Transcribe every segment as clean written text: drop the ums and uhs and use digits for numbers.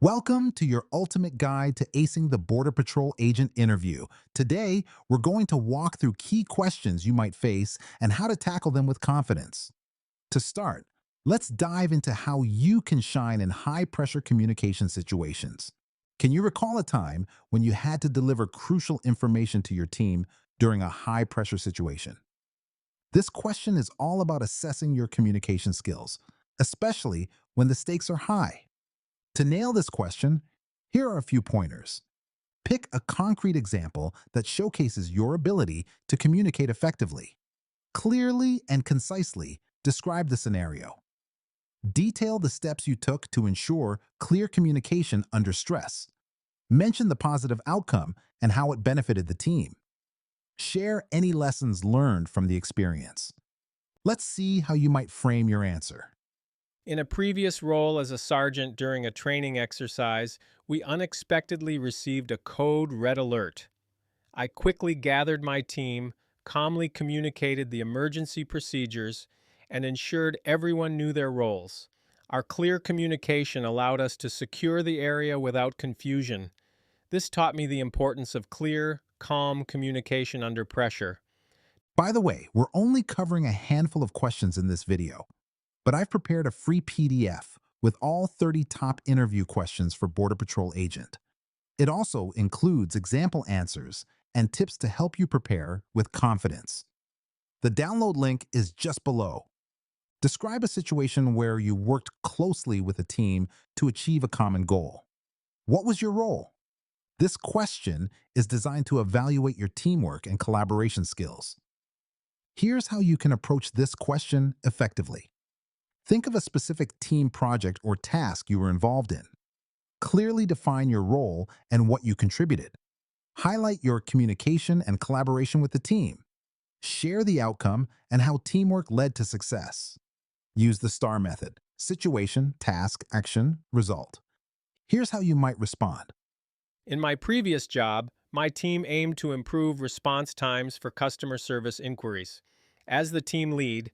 Welcome to your ultimate guide to acing the Border Patrol agent interview. Today, we're going to walk through key questions you might face and how to tackle them with confidence. To start, let's dive into how you can shine in high-pressure communication situations. Can you recall a time when you had to deliver crucial information to your team during a high-pressure situation? This question is all about assessing your communication skills, especially when the stakes are high. To nail this question, here are a few pointers. Pick a concrete example that showcases your ability to communicate effectively. Clearly and concisely describe the scenario. Detail the steps you took to ensure clear communication under stress. Mention the positive outcome and how it benefited the team. Share any lessons learned from the experience. Let's see how you might frame your answer. In a previous role as a sergeant during a training exercise, we unexpectedly received a code red alert. I quickly gathered my team, calmly communicated the emergency procedures, and ensured everyone knew their roles. Our clear communication allowed us to secure the area without confusion. This taught me the importance of clear, calm communication under pressure. By the way, we're only covering a handful of questions in this video, but I've prepared a free PDF with all 30 top interview questions for Border Patrol agent. It also includes example answers and tips to help you prepare with confidence. The download link is just below. Describe a situation where you worked closely with a team to achieve a common goal. What was your role? This question is designed to evaluate your teamwork and collaboration skills. Here's how you can approach this question effectively. Think of a specific team project or task you were involved in. Clearly define your role and what you contributed. Highlight your communication and collaboration with the team. Share the outcome and how teamwork led to success. Use the STAR method: situation, task, action, result. Here's how you might respond. In my previous job, my team aimed to improve response times for customer service inquiries. As the team lead,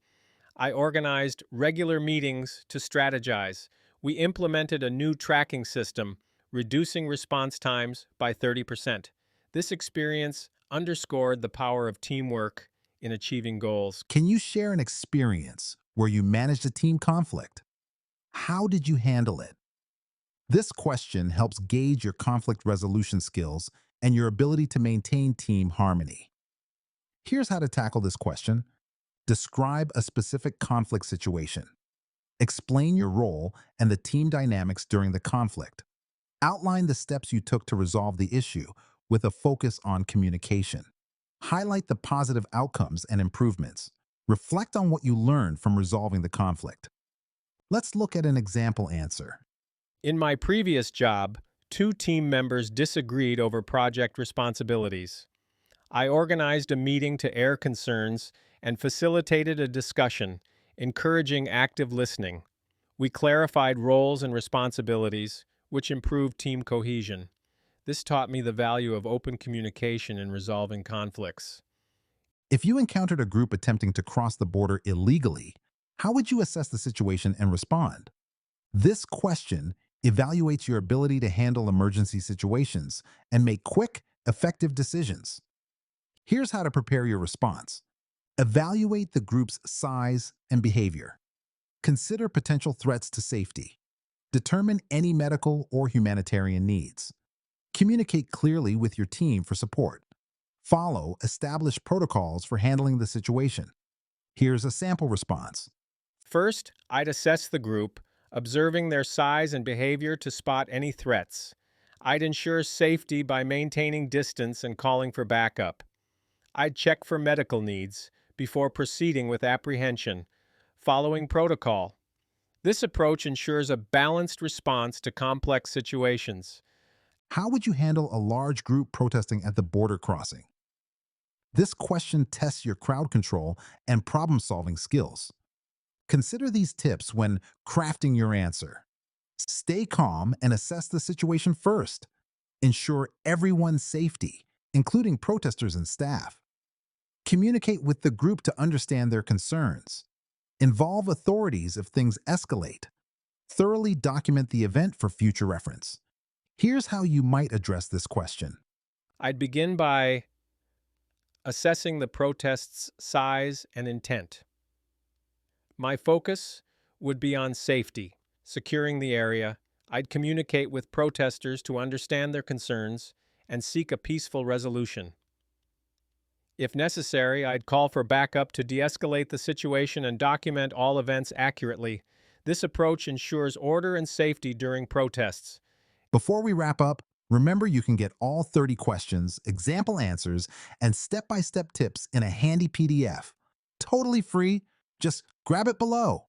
I organized regular meetings to strategize. We implemented a new tracking system, reducing response times by 30%. This experience underscored the power of teamwork in achieving goals. Can you share an experience where you managed a team conflict? How did you handle it? This question helps gauge your conflict resolution skills and your ability to maintain team harmony. Here's how to tackle this question. Describe a specific conflict situation. Explain your role and the team dynamics during the conflict. Outline the steps you took to resolve the issue with a focus on communication. Highlight the positive outcomes and improvements. Reflect on what you learned from resolving the conflict. Let's look at an example answer. In my previous job, two team members disagreed over project responsibilities. I organized a meeting to air concerns and facilitated a discussion, encouraging active listening. We clarified roles and responsibilities, which improved team cohesion. This taught me the value of open communication in resolving conflicts. If you encountered a group attempting to cross the border illegally, how would you assess the situation and respond? This question evaluates your ability to handle emergency situations and make quick, effective decisions. Here's how to prepare your response. Evaluate the group's size and behavior. Consider potential threats to safety. Determine any medical or humanitarian needs. Communicate clearly with your team for support. Follow established protocols for handling the situation. Here's a sample response. First, I'd assess the group, observing their size and behavior to spot any threats. I'd ensure safety by maintaining distance and calling for backup. I'd check for medical needs before proceeding with apprehension, following protocol. This approach ensures a balanced response to complex situations. How would you handle a large group protesting at the border crossing? This question tests your crowd control and problem-solving skills. Consider these tips when crafting your answer. Stay calm and assess the situation first. Ensure everyone's safety, including protesters and staff. Communicate with the group to understand their concerns. Involve authorities if things escalate. Thoroughly document the event for future reference. Here's how you might address this question. I'd begin by assessing the protest's size and intent. My focus would be on safety, securing the area. I'd communicate with protesters to understand their concerns and seek a peaceful resolution. If necessary, I'd call for backup to de-escalate the situation and document all events accurately. This approach ensures order and safety during protests. Before we wrap up, remember you can get all 30 questions, example answers, and step-by-step tips in a handy PDF. Totally free. Just grab it below.